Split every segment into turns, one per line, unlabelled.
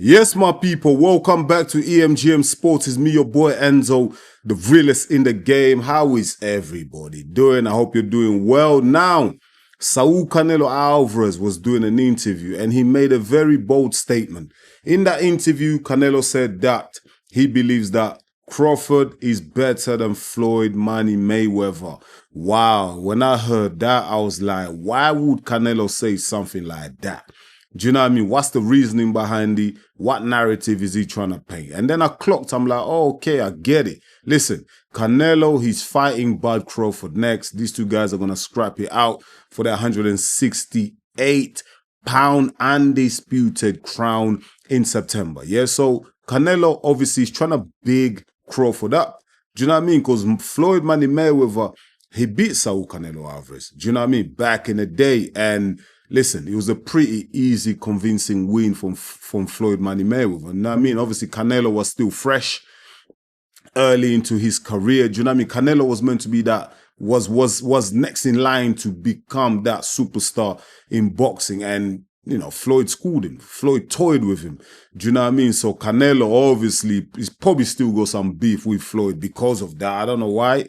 Yes, my people, welcome back to EMGM Sports. It's me, your boy Enzo, the realest in the game. How is everybody doing? I hope you're doing well. Now, Saul Canelo Alvarez was doing an interview and he made a very bold statement. In that interview, Canelo said that he believes that Crawford is better than Floyd Mayweather. Wow, when I heard that, I was like, why would Canelo say something like that? Do you know what I mean? What's the reasoning behind it? What narrative is he trying to paint? And then I clocked, I'm like, oh, okay, I get it. Listen, Canelo, he's fighting Bud Crawford next. These two guys are going to scrap it out for their 168-pound undisputed crown in September. Yeah, so Canelo obviously is trying to big Crawford up. Do you know what I mean? Because Floyd Mayweather, he beat Saul Canelo Alvarez. Do you know what I mean? Back in the day. And listen, it was a pretty easy, convincing win from Floyd Mayweather. You know what I mean? Obviously, Canelo was still fresh early into his career. Do you know what I mean? Canelo was meant to be that, was next in line to become that superstar in boxing. And, you know, Floyd schooled him. Floyd toyed with him. Do you know what I mean? So Canelo, obviously, he's probably still got some beef with Floyd because of that. I don't know why.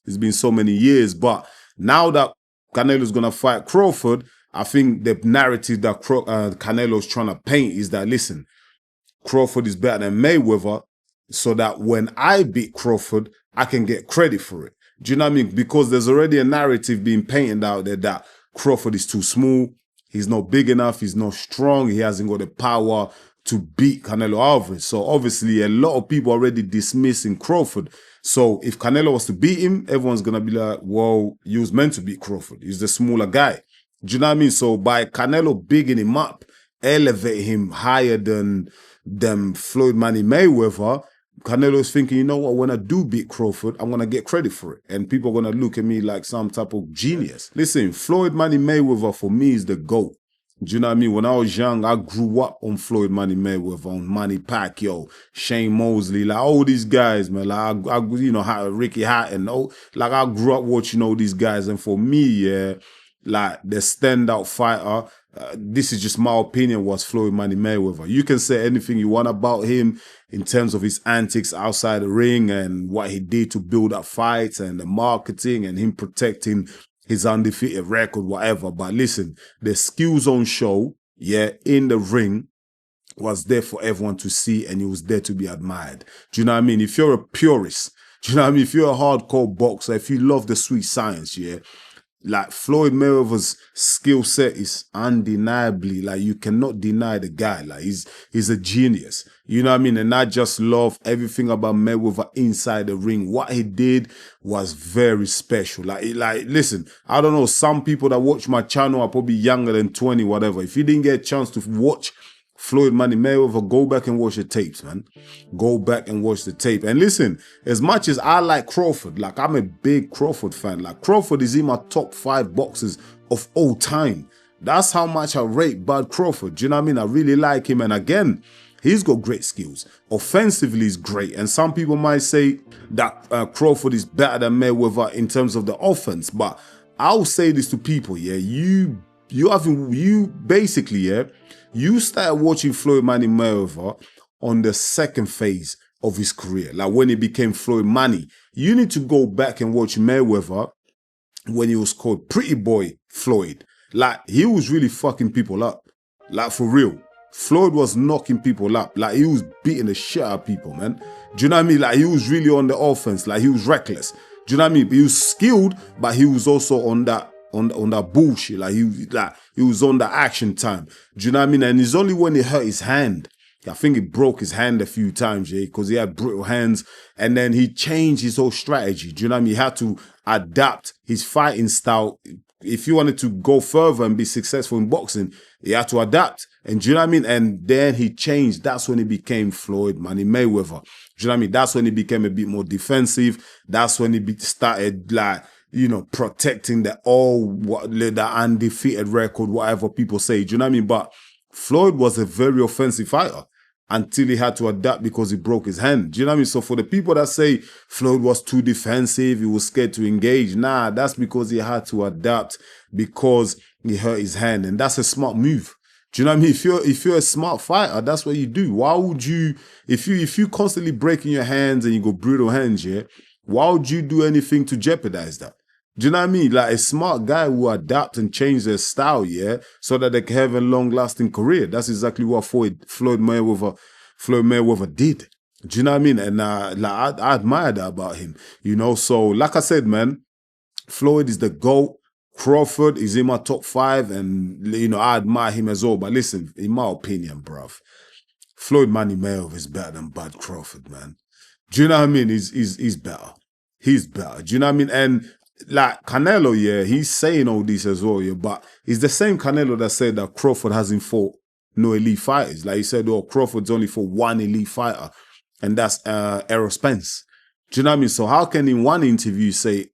It's been so many years. But now that Canelo's going to fight Crawford, I think the narrative that Canelo's trying to paint is that, listen, Crawford is better than Mayweather, so that when I beat Crawford, I can get credit for it. Do you know what I mean? Because there's already a narrative being painted out there that Crawford is too small, he's not big enough, he's not strong, he hasn't got the power to beat Canelo Alvarez. So obviously a lot of people are already dismissing Crawford. So if Canelo was to beat him, everyone's going to be like, well, he was meant to beat Crawford. He's the smaller guy. Do you know what I mean? So by Canelo bigging him up, elevate him higher than Floyd Mayweather, Canelo's thinking, you know what, when I do beat Crawford, I'm going to get credit for it. And people are going to look at me like some type of genius. Listen, Floyd Mayweather for me is the GOAT. Do you know what I mean? When I was young, I grew up on Floyd Mayweather, on Manny Pacquiao, Shane Mosley, like all these guys, man. Like I you know, Ricky Hatton, like I grew up watching all these guys. And for me, yeah, like the standout fighter, this is just my opinion, was Floyd Mayweather. You can say anything you want about him in terms of his antics outside the ring and what he did to build up fights and the marketing and him protecting his undefeated record, whatever. But listen, the skills on show, yeah, in the ring was there for everyone to see, and he was there to be admired. Do you know what I mean? If you're a purist, do you know what I mean? If you're a hardcore boxer, if you love the sweet science, yeah, like Floyd Mayweather's skill set is undeniably, like you cannot deny the guy. Like he's a genius. You know what I mean? And I just love everything about Mayweather inside the ring. What he did was very special. Like listen, I don't know, some people that watch my channel are probably younger than 20, whatever. If you didn't get a chance to watch Floyd Mayweather, go back and watch the tapes, man. Go back and watch the tape. And listen, as much as I like Crawford, like I'm a big Crawford fan. Like Crawford is in my top 5 boxers of all time. That's how much I rate Bud Crawford. Do you know what I mean? I really like him. And again, he's got great skills. Offensively, he's great. And some people might say that Crawford is better than Mayweather in terms of the offense. But I'll say this to people, yeah, you basically, yeah, you started watching Floyd Mayweather on the second phase of his career, like when he became Floyd Money. You need to go back and watch Mayweather when he was called Pretty Boy Floyd. Like, he was really fucking people up. Like, for real. Floyd was knocking people up. Like, he was beating the shit out of people, man. Do you know what I mean? Like, he was really on the offense. Like, he was reckless. Do you know what I mean? He was skilled, but he was also on that bullshit. Like he was on the action time. Do you know what I mean? And it's only when he hurt his hand, I think he broke his hand a few times, yeah, because he had brittle hands, and then he changed his whole strategy. Do you know what I mean? He had to adapt his fighting style. If you wanted to go further and be successful in boxing, he had to adapt. And do you know what I mean? And then he changed. That's when he became Floyd Mayweather. Do you know what I mean? That's when he became a bit more defensive. That's when he started, like, you know, protecting the undefeated record, whatever people say. Do you know what I mean? But Floyd was a very offensive fighter until he had to adapt because he broke his hand. Do you know what I mean? So for the people that say Floyd was too defensive, he was scared to engage, nah, that's because he had to adapt because he hurt his hand. And that's a smart move. Do you know what I mean? If you're a smart fighter, that's what you do. Why would you, if you constantly breaking your hands and you go brutal hands, yeah, why would you do anything to jeopardize that? Do you know what I mean? Like a smart guy will adapt and change their style, yeah, so that they can have a long-lasting career. That's exactly what Floyd Mayweather did. Do you know what I mean? And I admire that about him. You know, so like I said, man, Floyd is the GOAT. Crawford is in my top 5, and I admire him as well. But listen, in my opinion, bruv, Floyd Mayweather is better than Bud Crawford, man. Do you know what I mean? He's better. He's better. Do you know what I mean? And like Canelo, yeah, he's saying all this as well, yeah. But it's the same Canelo that said that Crawford hasn't fought no elite fighters. Like he said, oh, Crawford's only fought one elite fighter, and that's Errol Spence. Do you know what I mean? So how can in one interview say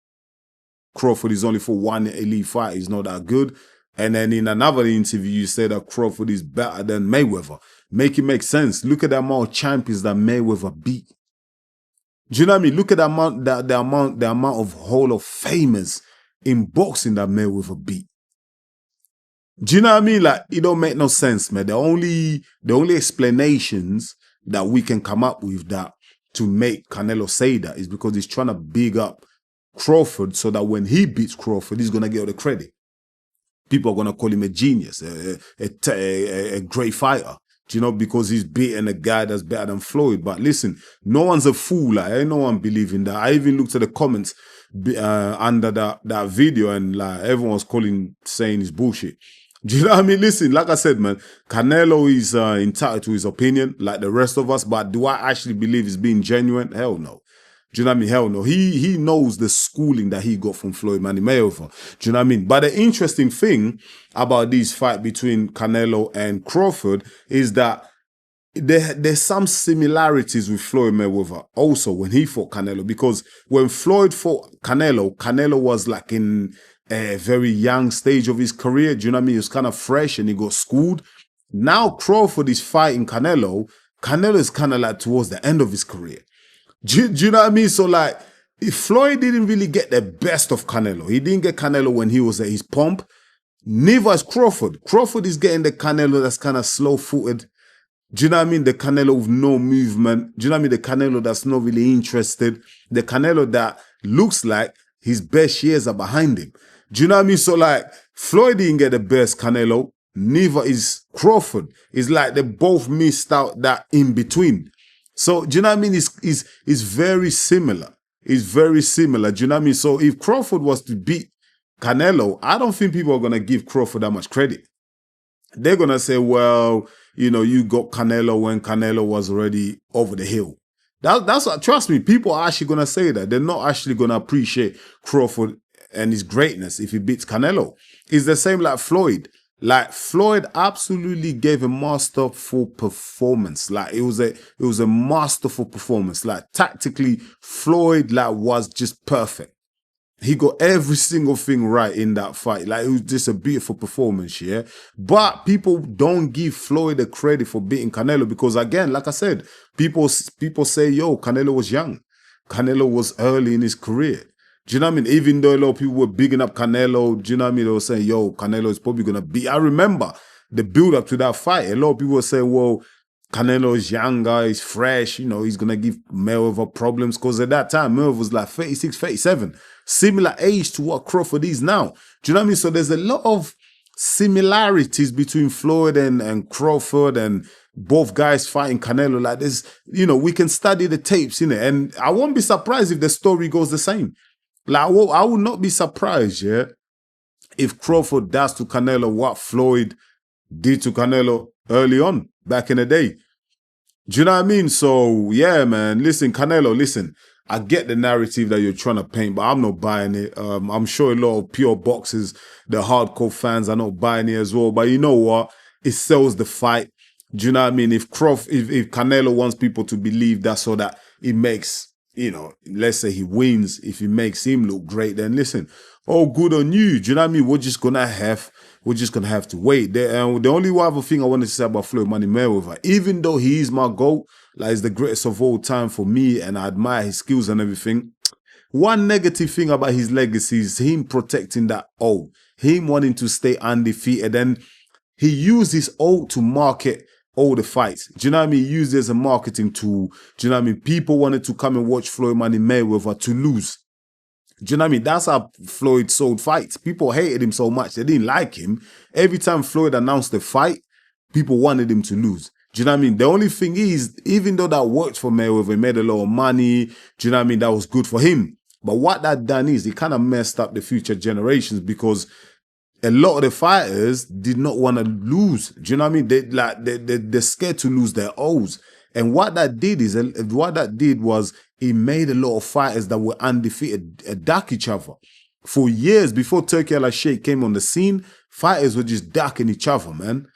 Crawford is only for one elite fight, he's not that good, and then in another interview you say that Crawford is better than Mayweather? Make it make sense. Look at the amount of champions that Mayweather beat. Do you know what I mean? Look at the amount of Hall of Famers in boxing that Mayweather beat. Do you know what I mean? Like, it don't make no sense, man. The only explanations that we can come up with that to make Canelo say that is because he's trying to big up Crawford so that when he beats Crawford, he's gonna get all the credit. People are gonna call him a genius, a great fighter. Do you know, because he's beating a guy that's better than Floyd. But listen, no one's a fool. Like, ain't no one believing that. I even looked at the comments under that video, and like everyone was saying it's bullshit. Do you know what I mean? Listen, like I said, man, Canelo is entitled to his opinion, like the rest of us. But do I actually believe he's being genuine? Hell no. Do you know what I mean? Hell no. He knows the schooling that he got from Floyd Mayweather. Do you know what I mean? But the interesting thing about this fight between Canelo and Crawford is that there's some similarities with Floyd Mayweather also when he fought Canelo, because when Floyd fought Canelo was like in a very young stage of his career. Do you know what I mean? He was kind of fresh and he got schooled. Now Crawford is fighting Canelo. Canelo is kind of like towards the end of his career. Do you know what I mean? So like, if Floyd didn't really get the best of Canelo, he didn't get Canelo when he was at his pomp, neither is Crawford. Crawford is getting the Canelo that's kind of slow-footed. Do you know what I mean? The Canelo with no movement. Do you know what I mean? The Canelo that's not really interested. The Canelo that looks like his best years are behind him. Do you know what I mean? So like, Floyd didn't get the best Canelo, neither is Crawford. It's like they both missed out that in between. So, do you know what I mean? It's very similar. It's very similar. Do you know what I mean? So, if Crawford was to beat Canelo, I don't think people are going to give Crawford that much credit. They're going to say, well, you got Canelo when Canelo was already over the hill. That's what, trust me, people are actually going to say that. They're not actually going to appreciate Crawford and his greatness if he beats Canelo. It's the same like Floyd. Like Floyd absolutely gave a masterful performance. Like it was a masterful performance. Like tactically, Floyd was just perfect. He got every single thing right in that fight. Like it was just a beautiful performance, yeah. But people don't give Floyd the credit for beating Canelo because, again, like I said, people say, yo, Canelo was young. Canelo was early in his career. Do you know what I mean? Even though a lot of people were bigging up Canelo, do you know what I mean? They were saying, yo, Canelo is probably going to beat. I remember the build up to that fight. A lot of people were saying, well, Canelo is younger, he's fresh, he's going to give Mayweather problems. Because at that time, Mayweather was like 36, 37. Similar age to what Crawford is now. Do you know what I mean? So there's a lot of similarities between Floyd and Crawford, and both guys fighting Canelo. Like this, we can study the tapes, and I won't be surprised if the story goes the same. Like, I would not be surprised, yeah, if Crawford does to Canelo what Floyd did to Canelo early on, back in the day. Do you know what I mean? So, yeah, man, listen, Canelo, listen, I get the narrative that you're trying to paint, but I'm not buying it. I'm sure a lot of pure boxers, the hardcore fans, are not buying it as well. But you know what? It sells the fight. Do you know what I mean? If Canelo wants people to believe that so that it makes, let's say he wins, if it makes him look great, then listen, oh, good on you. Do you know what I mean? We're just gonna have to wait. The only other thing I wanted to say about Floyd Mayweather, even though he is my GOAT, like he's the greatest of all time for me, and I admire his skills and everything, one negative thing about his legacy is him protecting that him wanting to stay undefeated. And he used his ult to market all the fights. Do you know what I mean? He used it as a marketing tool. Do you know what I mean? People wanted to come and watch Floyd Mayweather to lose. Do you know what I mean? That's how Floyd sold fights. People hated him so much. They didn't like him. Every time Floyd announced a fight, people wanted him to lose. Do you know what I mean? The only thing is, even though that worked for Mayweather, he made a lot of money. Do you know what I mean? That was good for him. But what that done is, it kind of messed up the future generations, because a lot of the fighters did not want to lose. Do you know what I mean? They're scared to lose their O's. And what that did was it made a lot of fighters that were undefeated duck each other. For years before Turkey Al-Sheikh came on the scene, fighters were just ducking each other, man.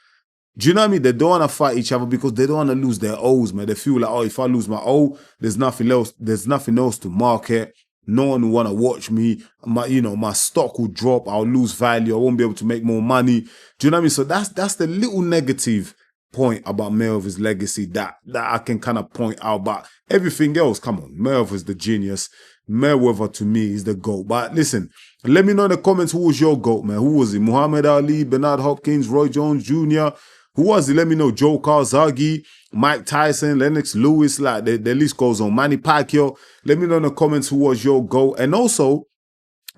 Do you know what I mean? They don't want to fight each other because they don't want to lose their O's, man. They feel like, oh, if I lose my O, there's nothing else to market. No one will want to watch me. My stock will drop. I'll lose value. I won't be able to make more money. Do you know what I mean? So that's the little negative point about Mayweather's legacy that I can kind of point out. But everything else, come on, Mayweather's the genius. Mayweather to me is the GOAT. But listen, let me know in the comments, who was your GOAT, man? Who was it? Muhammad Ali, Bernard Hopkins, Roy Jones Jr.? Who was it? Let me know. Joe Calzaghe, Mike Tyson, Lennox Lewis, like the list goes on. Manny Pacquiao. Let me know in the comments who was your GOAT. And also,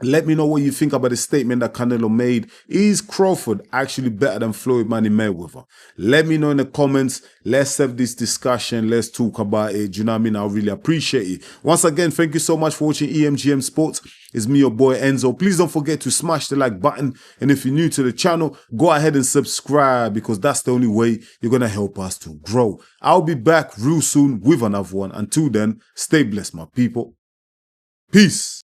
let me know what you think about the statement that Canelo made. Is Crawford actually better than Floyd Mayweather? Let me know in the comments. Let's have this discussion. Let's talk about it. Do you know what I mean? I really appreciate it. Once again, thank you so much for watching EMGM Sports. It's me, your boy Enzo. Please don't forget to smash the like button. And if you're new to the channel, go ahead and subscribe, because that's the only way you're going to help us to grow. I'll be back real soon with another one. Until then, stay blessed, my people. Peace.